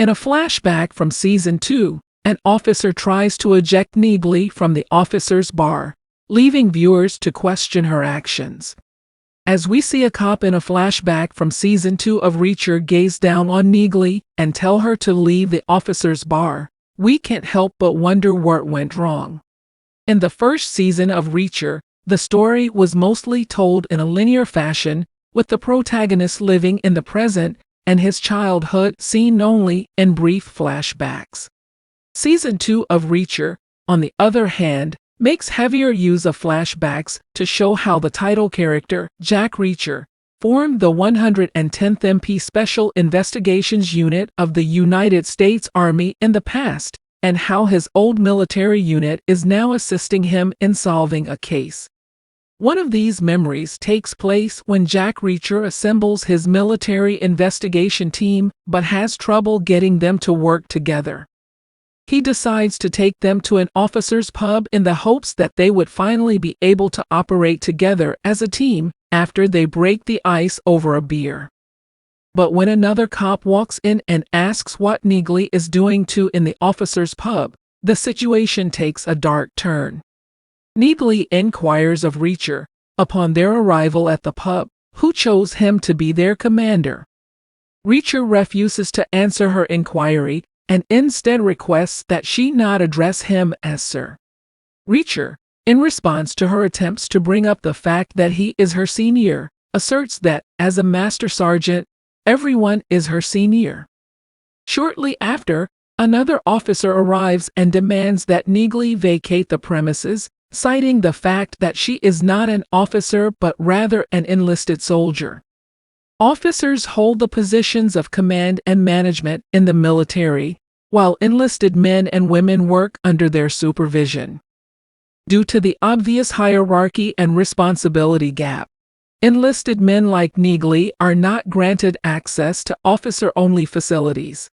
In a flashback from Season 2, an officer tries to eject Neagley from the officers' bar, leaving viewers to question her actions. As we see a cop in a flashback from Season 2 of Reacher gaze down on Neagley and tell her to leave the officers' bar, we can't help but wonder what went wrong. In the first season of Reacher, the story was mostly told in a linear fashion, with the protagonist living in the present and his childhood seen only in brief flashbacks. Season 2 of Reacher, on the other hand, makes heavier use of flashbacks to show how the title character, Jack Reacher, formed the 110th MP Special Investigations Unit of the United States Army in the past, and how his old military unit is now assisting him in solving a case. One of these memories takes place when Jack Reacher assembles his military investigation team but has trouble getting them to work together. He decides to take them to an officers' pub in the hopes that they would finally be able to operate together as a team after they break the ice over a beer. But when another cop walks in and asks what Neagley is doing in the officers' pub, the situation takes a dark turn. Neagley inquires of Reacher, upon their arrival at the pub, who chose him to be their commander. Reacher refuses to answer her inquiry and instead requests that she not address him as Sir. Reacher, in response to her attempts to bring up the fact that he is her senior, asserts that, as a master sergeant, everyone is her senior. Shortly after, another officer arrives and demands that Neagley vacate the premises, citing the fact that she is not an officer but rather an enlisted soldier. Officers hold the positions of command and management in the military, while enlisted men and women work under their supervision. Due to the obvious hierarchy and responsibility gap, enlisted men like Neagley are not granted access to officer-only facilities.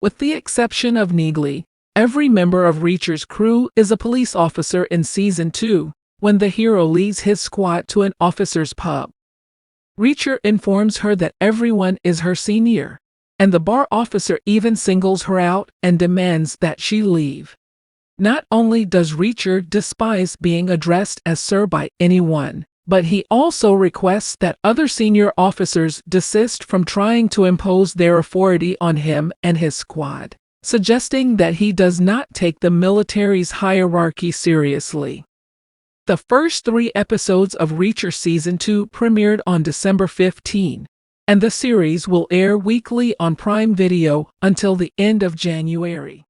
With the exception of Neagley, every member of Reacher's crew is a police officer in Season 2, when the hero leads his squad to an officer's pub. Reacher informs her that everyone is her senior, and the bar officer even singles her out and demands that she leave. Not only does Reacher despise being addressed as Sir by anyone, but he also requests that other senior officers desist from trying to impose their authority on him and his squad, suggesting that he does not take the military's hierarchy seriously. The first 3 episodes of Reacher Season 2 premiered on December 15, and the series will air weekly on Prime Video until the end of January.